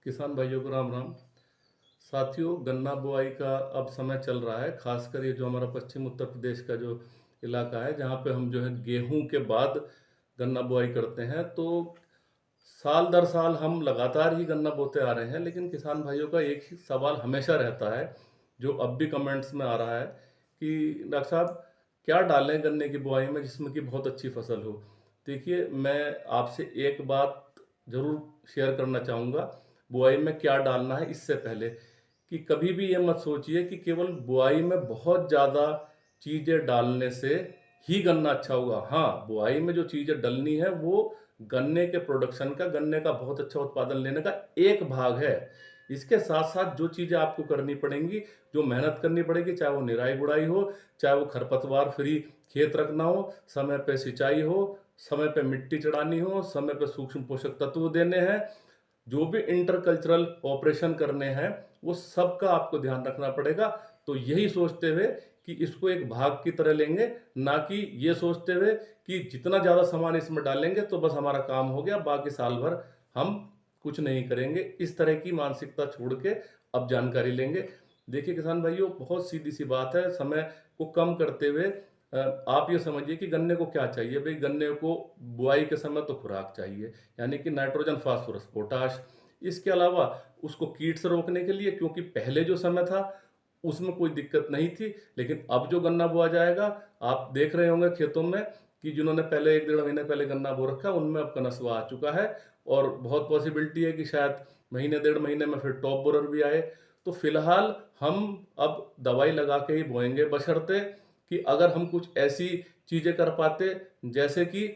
किसान भाइयों को राम राम। साथियों, गन्ना बुआई का अब समय चल रहा है। खासकर ये जो हमारा पश्चिम उत्तर प्रदेश का जो इलाका है, जहाँ पे हम जो है गेहूं के बाद गन्ना बुआई करते हैं, तो साल दर साल हम लगातार ही गन्ना बोते आ रहे हैं। लेकिन किसान भाइयों का एक ही सवाल हमेशा रहता है, जो अब भी कमेंट्स में आ रहा है कि डॉक्टर साहब, क्या डालें गन्ने की बुआई में जिसमें कि बहुत अच्छी फसल हो। देखिए, मैं आपसे एक बात जरूर शेयर करना चाहूँगा। बुआई में क्या डालना है इससे पहले कि कभी भी ये मत सोचिए कि केवल बुआई में बहुत ज़्यादा चीज़ें डालने से ही गन्ना अच्छा होगा। हाँ, बुआई में जो चीज़ें डलनी है वो गन्ने के प्रोडक्शन का, गन्ने का बहुत अच्छा उत्पादन लेने का एक भाग है। इसके साथ साथ जो चीज़ें आपको करनी पड़ेंगी, जो मेहनत करनी पड़ेगी, चाहे वो निराई गुड़ाई हो, चाहे वो खरपतवार फ्री खेत रखना हो, समय पे सिंचाई हो, समय पे मिट्टी चढ़ानी हो, समय पे सूक्ष्म पोषक तत्व देने हैं, जो भी इंटरकल्चरल ऑपरेशन करने हैं, वो सब का आपको ध्यान रखना पड़ेगा। तो यही सोचते हुए कि इसको एक भाग की तरह लेंगे, ना कि ये सोचते हुए कि जितना ज़्यादा सामान इसमें डालेंगे तो बस हमारा काम हो गया, बाकी साल भर हम कुछ नहीं करेंगे। इस तरह की मानसिकता छोड़ के अब जानकारी लेंगे। देखिए किसान भाइयों, बहुत सीधी सी बात है। समय को कम करते हुए आप ये समझिए कि गन्ने को क्या चाहिए। भाई, गन्ने को बुआई के समय तो खुराक चाहिए, यानी कि नाइट्रोजन, फास्फोरस, पोटाश। इसके अलावा उसको कीट से रोकने के लिए, क्योंकि पहले जो समय था उसमें कोई दिक्कत नहीं थी, लेकिन अब जो गन्ना बोआ जाएगा, आप देख रहे होंगे खेतों में कि जिन्होंने पहले 1 डेढ़ महीने पहले गन्ना बो रखा है, उनमें अब कनस्वा आ चुका है। और बहुत पॉसिबिलिटी है कि शायद महीने 1.5 महीने में फिर टॉप बोरर भी आए। तो फिलहाल हम अब दवाई लगा के ही बोएंगे, बशर्ते कि अगर हम कुछ ऐसी चीजें कर पाते, जैसे कि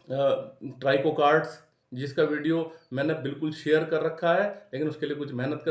ट्राइकोकार्ड्स, जिसका वीडियो मैंने बिल्कुल शेयर कर रखा है, लेकिन उसके लिए कुछ मेहनत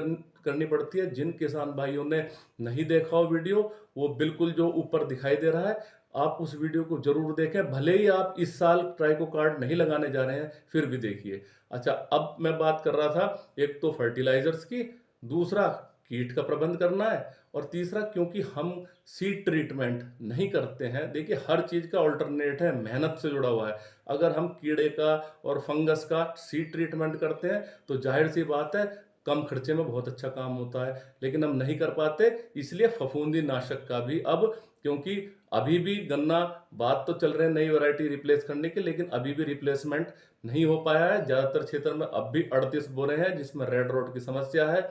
करनी पड़ती है। जिन किसान भाइयों ने नहीं देखा हो वीडियो, वो बिल्कुल जो ऊपर दिखाई दे रहा है, आप उस वीडियो को जरूर देखें। भले ही आप इस साल ट्राइकोकार्ड नहीं लगाने जा रहे हैं, फिर भी देखिए। अच्छा, अब मैं बात कर रहा था एक तो फर्टिलाइजर्स की, दूसरा कीट का प्रबंध करना है, और तीसरा क्योंकि हम सीड ट्रीटमेंट नहीं करते हैं। देखिए, हर चीज का ऑल्टरनेट है, मेहनत से जुड़ा हुआ है। अगर हम कीड़े का और फंगस का सीड ट्रीटमेंट करते हैं तो जाहिर सी बात है कम खर्चे में बहुत अच्छा काम होता है, लेकिन हम नहीं कर पाते। इसलिए फफूंदी नाशक का भी अब, क्योंकि अभी भी गन्ना, बात तो चल रहे हैं नई वैरायटी रिप्लेस करने की, लेकिन अभी भी रिप्लेसमेंट नहीं हो पाया है। ज्यादातर क्षेत्र में अब भी 38 बोरे हैं, जिसमें रेड रोड की समस्या है।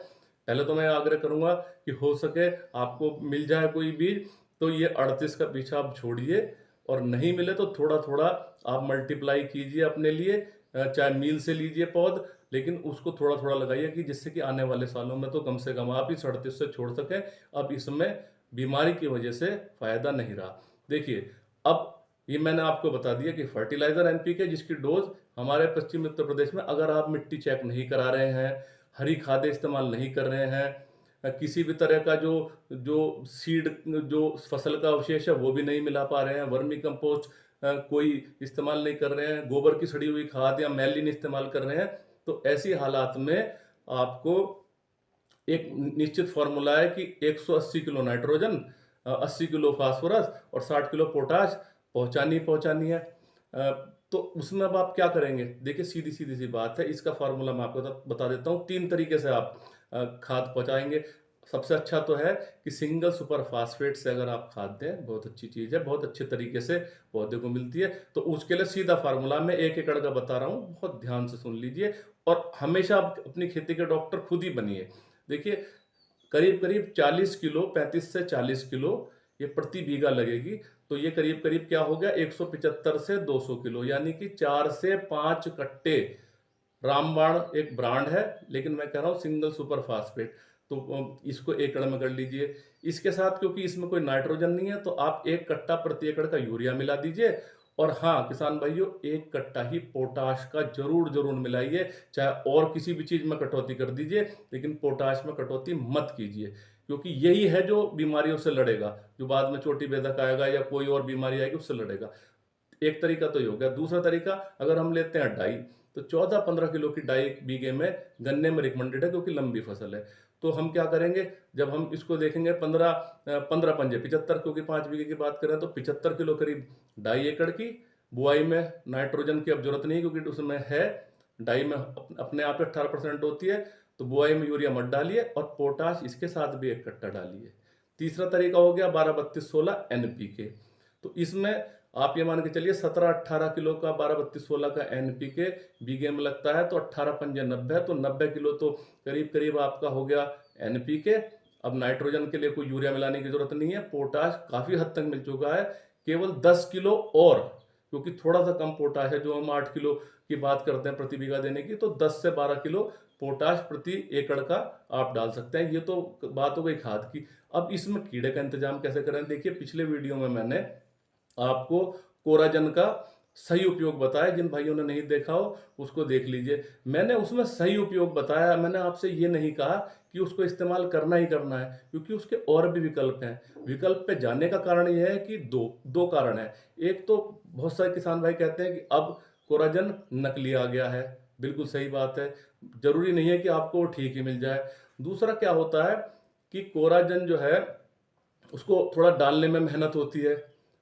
पहले तो मैं आग्रह करूंगा कि हो सके आपको मिल जाए कोई बीज, तो ये 38 का पीछा आप छोड़िए, और नहीं मिले तो थोड़ा थोड़ा आप मल्टीप्लाई कीजिए अपने लिए। चाहे मील से लीजिए पौध, लेकिन उसको थोड़ा थोड़ा लगाइए कि जिससे कि आने वाले सालों में तो कम से कम आप इस 38 से छोड़ सकें। अब इसमें बीमारी की वजह से फायदा नहीं रहा। देखिए, अब ये मैंने आपको बता दिया कि फर्टिलाइजर एनपीके, जिसकी डोज हमारे पश्चिम उत्तर प्रदेश में, अगर आप मिट्टी चेक नहीं करा रहे हैं, हरी खादें इस्तेमाल नहीं कर रहे हैं, किसी भी तरह का जो जो सीड, जो फसल का अवशेष है वो भी नहीं मिला पा रहे हैं, वर्मी कंपोस्ट कोई इस्तेमाल नहीं कर रहे हैं, गोबर की सड़ी हुई खाद या मैलिन इस्तेमाल कर रहे हैं, तो ऐसी हालात में आपको एक निश्चित फॉर्मूला है कि 180 किलो नाइट्रोजन, 80 किलो फास्फोरस और 60 किलो पोटाश पहुंचानी है। तो उसमें अब आप क्या करेंगे? देखिए, सीधी सीधी सी बात है। इसका फॉर्मूला मैं आपको बता देता हूँ। 3 तरीके से आप खाद पहुंचाएंगे। सबसे अच्छा तो है कि सिंगल सुपर फास्फेट से अगर आप खाद दें, बहुत अच्छी चीज़ है, बहुत अच्छे तरीके से पौधे को मिलती है। तो उसके लिए सीधा फार्मूला मैं 1 एकड़ का बता रहा हूँ, बहुत ध्यान से सुन लीजिए, और हमेशा आप अपनी खेती के डॉक्टर खुद ही बनिए। देखिए, करीब करीब 40 किलो, 35 से 40 किलो ये प्रति बीघा लगेगी। तो ये करीब करीब क्या हो गया, 175 से 200 किलो, यानी कि 4 से 5 कट्टे। रामबाण एक ब्रांड है, लेकिन मैं कह रहा हूँ सिंगल सुपर फास्फेट। तो इसको एकड़ में कर लीजिए। इसके साथ क्योंकि इसमें कोई नाइट्रोजन नहीं है, तो आप 1 कट्टा प्रति एकड़ का यूरिया मिला दीजिए। और हाँ किसान भाइयों, 1 कट्टा ही पोटाश का जरूर जरूर मिलाइए। चाहे और किसी भी चीज में कटौती कर दीजिए, लेकिन पोटाश में कटौती मत कीजिए, क्योंकि यही है जो बीमारियों से लड़ेगा, जो बाद में चोटी बेधक आएगा या कोई और बीमारी आएगी उससे लड़ेगा। एक तरीका तो ये हो गया। दूसरा तरीका, अगर हम लेते हैं डाई, तो 14-15 किलो की डाई बीघे में गन्ने में रिकमेंडेड है, क्योंकि लंबी फसल है। तो हम क्या करेंगे, जब हम इसको देखेंगे 15 पंजे 75, क्योंकि 5 बीघे की बात करें तो 75 किलो करीब डाई एकड़ की। बुआई में नाइट्रोजन की अब जरूरत नहीं, क्योंकि उसमें है डाई में अपने आप 18% होती है, तो बुआई में यूरिया मत डालिए और पोटाश इसके साथ भी 1 कट्टा डालिए। तीसरा तरीका हो गया 12-32-16 एनपीके। तो इसमें आप ये मान के चलिए 17-18 किलो का 12-32-16 का एनपीके बीघे में लगता है, तो 18 पंजे 90, तो 90 किलो तो करीब करीब आपका हो गया एनपीके। अब नाइट्रोजन के लिए कोई यूरिया मिलाने की जरूरत नहीं है, पोटाश काफी हद तक मिल चुका है, केवल 10 किलो और, क्योंकि थोड़ा सा कम पोटाश है, जो हम 8 किलो की बात करते हैं प्रति बीघा देने की, तो 10 से 12 किलो पोटाश प्रति एकड़ का आप डाल सकते हैं। ये तो बात हो गई खाद की। अब इसमें कीड़े का इंतजाम कैसे करें, देखिए पिछले वीडियो में मैंने आपको कोराजन का सही उपयोग बताया, जिन भाइयों ने नहीं देखा हो उसको देख लीजिए। मैंने उसमें सही उपयोग बताया, मैंने आपसे ये नहीं कहा कि उसको इस्तेमाल करना ही करना है, क्योंकि उसके और भी विकल्प हैं। विकल्प पे जाने का कारण यह है कि दो कारण है। एक तो बहुत सारे किसान भाई कहते हैं कि अब कोराजन नकली आ गया है, बिल्कुल सही बात है, जरूरी नहीं है कि आपको वो ठीक ही मिल जाए। दूसरा क्या होता है कि कोराजन जो है उसको थोड़ा डालने में मेहनत होती है,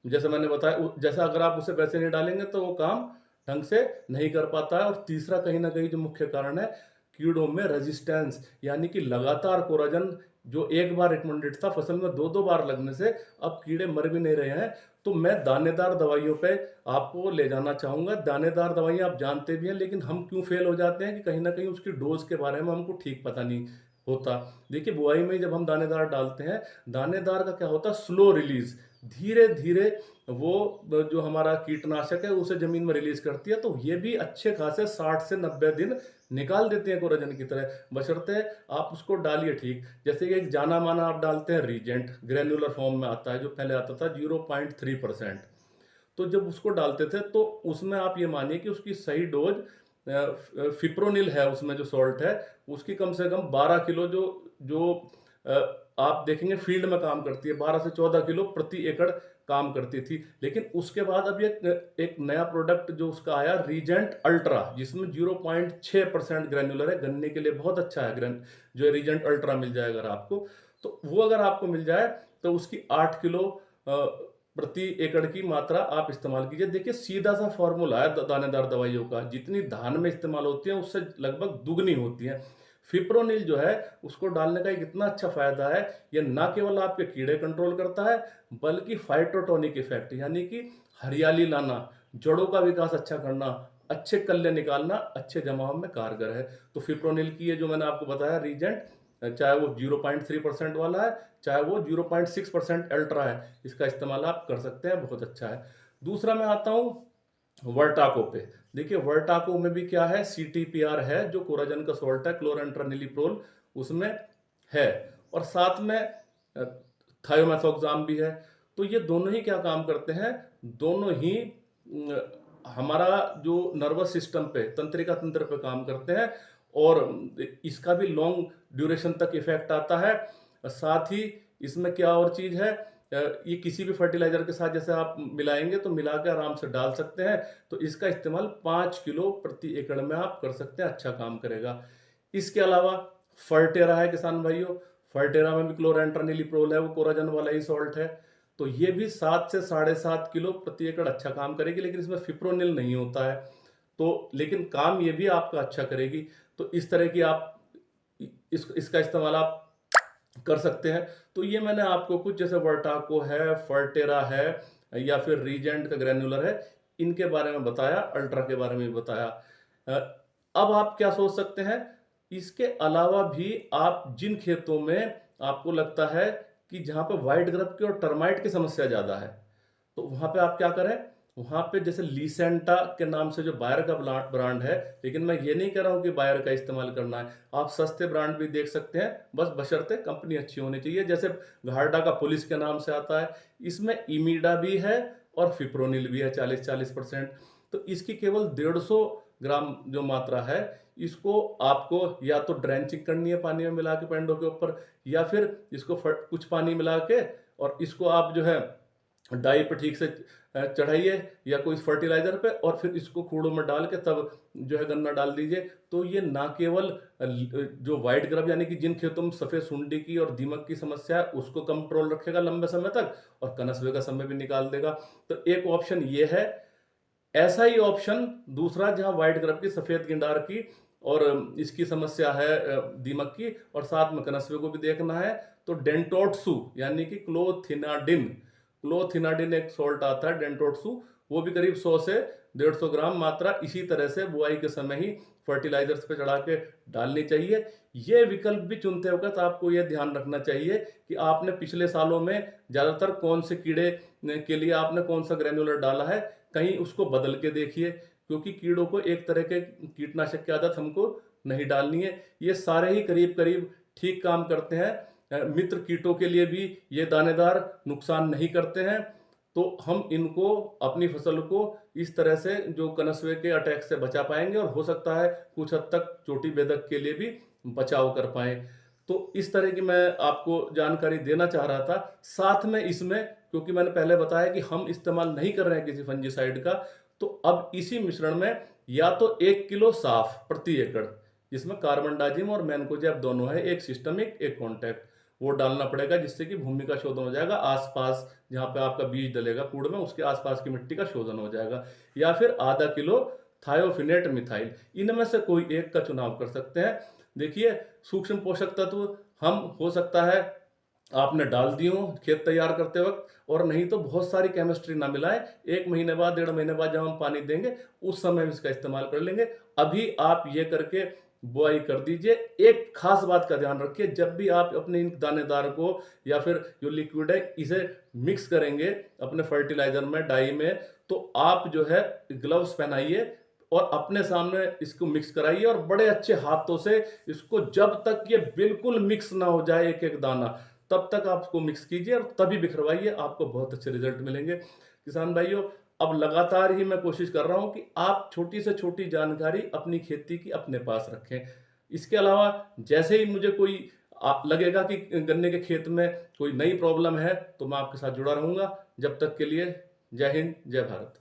जैसे मैंने बताया, जैसा अगर आप उसे पैसे नहीं डालेंगे तो वो काम ढंग से नहीं कर पाता है। और तीसरा कहीं ना कहीं जो मुख्य कारण है, कीड़ों में रेजिस्टेंस, यानी कि लगातार कोराजन जो एक बार रिकमेंडेड था, फसल में दो दो बार लगने से अब कीड़े मर भी नहीं रहे हैं। तो मैं दानेदार दवाइयों पे आपको ले जाना चाहूंगा। दानेदार दवाइयां आप जानते भी हैं, लेकिन हम क्यों फेल हो जाते हैं कि कहीं ना कहीं उसकी डोज के बारे में हमको ठीक पता नहीं होता। देखिए बुआई में जब हम दानेदार डालते हैं, दानेदार का क्या होता है, स्लो रिलीज, धीरे धीरे वो जो हमारा कीटनाशक है उसे जमीन में रिलीज करती है। तो ये भी अच्छे खासे 60 से 90 दिन निकाल देते हैं कोराजन की तरह, बशर्ते आप उसको डालिए ठीक। जैसे कि एक जाना माना आप डालते हैं रीजेंट, ग्रेन्युलर फॉर्म में आता है, जो पहले आता था 0.3%। तो जब उसको डालते थे तो उसमें आप ये मानिए कि उसकी सही डोज फिप्रोनिल है, उसमें जो सॉल्ट है उसकी कम से कम 12 किलो, जो जो आप देखेंगे फील्ड में काम करती है, 12 से 14 किलो प्रति एकड़ काम करती थी। लेकिन उसके बाद अब एक नया प्रोडक्ट जो उसका आया, रीजेंट अल्ट्रा, जिसमें 0.6% ग्रेन्युलर है, गन्ने के लिए बहुत अच्छा है। जो रीजेंट अल्ट्रा मिल जाए अगर आपको, तो वो अगर आपको मिल जाए तो उसकी 8 किलो प्रति एकड़ की मात्रा आप इस्तेमाल कीजिए। देखिए सीधा सा फॉर्मूला है दानेदार दवाइयों का, जितनी धान में इस्तेमाल होती है उससे लगभग दुगनी होती है। फिप्रोनिल जो है उसको डालने का एक इतना अच्छा फायदा है, यह ना केवल आपके कीड़े कंट्रोल करता है, बल्कि फाइटोटोनिक इफेक्ट, यानी कि हरियाली लाना, जड़ों का विकास अच्छा करना, अच्छे कल्ले निकालना, अच्छे जमाव में कारगर है। तो फिप्रोनिल की ये जो मैंने आपको बताया रीजेंट, चाहे वो 0.3% वाला है, चाहे वो 0.6% अल्ट्रा है, इसका इस्तेमाल आप कर सकते हैं, बहुत अच्छा है। दूसरा मैं आता हूं वर्टाको पे। देखिए वर्टाको में भी क्या है, CTPR है, जो कोराजन का सॉल्ट है, क्लोरेंट्रानिलीप्रोल उसमें है, और साथ में थायोमेथोक्साम भी है। तो ये दोनों ही क्या काम करते हैं, दोनों ही हमारा जो नर्वस सिस्टम पे, तंत्रिका तंत्र पे काम करते हैं, और इसका भी लॉन्ग ड्यूरेशन तक इफेक्ट आता है। साथ ही इसमें क्या और चीज है, ये किसी भी फर्टिलाइजर के साथ जैसे आप मिलाएंगे तो मिला के आराम से डाल सकते हैं। तो इसका इस्तेमाल 5 किलो प्रति एकड़ में आप कर सकते हैं, अच्छा काम करेगा। इसके अलावा फर्टेरा है किसान भाइयों, फर्टेरा में भी क्लोरेंट्रानिलीप्रोल है, वो कोराजन वाला ही सॉल्ट है। तो ये भी 7 से 7.5 किलो प्रति एकड़ अच्छा काम करेगी, लेकिन इसमें फिप्रोनिल नहीं होता है, तो लेकिन काम ये भी आपका अच्छा करेगी। तो इस तरह की आप इसका इस्तेमाल आप कर सकते हैं। तो ये मैंने आपको कुछ, जैसे वर्टाको है, फर्टेरा है, या फिर रीजेंट का ग्रेन्युलर है, इनके बारे में बताया, अल्ट्रा के बारे में भी बताया। अब आप क्या सोच सकते हैं, इसके अलावा भी आप जिन खेतों में आपको लगता है कि जहां पे व्हाइट ग्रब की और टर्माइट की समस्या ज्यादा है, तो वहां पे आप क्या करें, वहां पे जैसे लीसेंटा के नाम से जो बायर का ब्रांड है, लेकिन मैं ये नहीं कह रहा हूं कि बायर का इस्तेमाल करना है, आप सस्ते ब्रांड भी देख सकते हैं, बस बशर्ते कंपनी अच्छी होनी चाहिए। जैसे घाटा का पुलिस के नाम से आता है, इसमें इमीडा भी है और फिप्रोनिल भी है 40-40%। तो इसकी केवल 150 ग्राम जो मात्रा है, इसको आपको या तो ड्रेंचिंग करनी है पानी में मिला के पेंडों के ऊपर, या फिर इसको कुछ पानी मिला के और इसको आप जो है डाई पे ठीक से चढ़ाइए या कोई फर्टिलाइजर पे, और फिर इसको खूड़ों में डाल के तब जो है गन्ना डाल दीजिए। तो ये ना केवल जो व्हाइट ग्रब, यानी कि जिन खेतों में सफेद सुंडी की और दीमक की समस्या है उसको कंट्रोल रखेगा लंबे समय तक, और कनस्बे का समय भी निकाल देगा। तो एक ऑप्शन ये है ऐसा ही ऑप्शन दूसरा जहाँ व्हाइट ग्रब की, सफेद गिंडार की और इसकी समस्या है दीमक की, और साथ में कनस्वे को भी देखना है, तो डेंटोट्सु यानी कि क्लोथिनाडिन, क्लोथिनाडिन एक सॉल्ट आता है डेंटोट्सु, वो भी करीब 100 से 150 ग्राम मात्रा इसी तरह से बुआई के समय ही फर्टिलाइजर्स पे चढ़ा के डालनी चाहिए। ये विकल्प भी चुनते वक्त आपको ये ध्यान रखना चाहिए कि आपने पिछले सालों में ज़्यादातर कौन से कीड़े के लिए आपने कौन सा ग्रेन्युलर डाला है, कहीं उसको बदल के देखिए, क्योंकि कीड़ों को एक तरह के कीटनाशक की आदत हमको नहीं डालनी है। ये सारे ही करीब करीब ठीक काम करते हैं। मित्र कीटों के लिए भी ये दानेदार नुकसान नहीं करते हैं, तो हम इनको, अपनी फसल को इस तरह से जो कनस्वे के अटैक से बचा पाएंगे, और हो सकता है कुछ हद तक चोटी बेधक के लिए भी बचाव कर पाए। तो इस तरह की मैं आपको जानकारी देना चाह रहा था। साथ में इसमें, क्योंकि मैंने पहले बताया कि हम इस्तेमाल नहीं कर रहे हैं किसी फंजीसाइड का, तो अब इसी मिश्रण में या तो 1 किलो साफ प्रति एकड़, जिसमें कार्बनडाजिम और मैनकोजेब दोनों है, एक सिस्टमिक एक कॉन्टैक्ट, वो डालना पड़ेगा, जिससे कि भूमि का शोधन हो जाएगा। आसपास जहाँ पे आपका बीज डलेगा कूड़ में, उसके आसपास की मिट्टी का शोधन हो जाएगा। या फिर आधा किलो थायोफिनेट मिथाइल, इनमें से कोई एक का चुनाव कर सकते हैं। देखिए, सूक्ष्म पोषक तत्व हम, हो सकता है आपने डाल दिए हो खेत तैयार करते वक्त, और नहीं तो बहुत सारी केमिस्ट्री ना मिलाएं, 1 महीने बाद 1.5 महीने बाद जब हम पानी देंगे उस समय इसका इस्तेमाल कर लेंगे। अभी आप ये करके बुआई कर दीजिए। एक खास बात का ध्यान रखिए, जब भी आप अपने इन दानेदार को या फिर जो लिक्विड है इसे मिक्स करेंगे अपने फर्टिलाइजर में, डाई में, तो आप जो है ग्लव्स पहनाइए और अपने सामने इसको मिक्स कराइए, और बड़े अच्छे हाथों से इसको, जब तक ये बिल्कुल मिक्स ना हो जाए एक एक दाना, तब तक आप इसको मिक्स कीजिए और तभी बिखरवाइए, आपको बहुत अच्छे रिजल्ट मिलेंगे। किसान भाइयों, अब लगातार ही मैं कोशिश कर रहा हूं कि आप छोटी से छोटी जानकारी अपनी खेती की अपने पास रखें। इसके अलावा जैसे ही मुझे कोई लगेगा कि गन्ने के खेत में कोई नई प्रॉब्लम है, तो मैं आपके साथ जुड़ा रहूंगा। जब तक के लिए जय हिंद, जय भारत।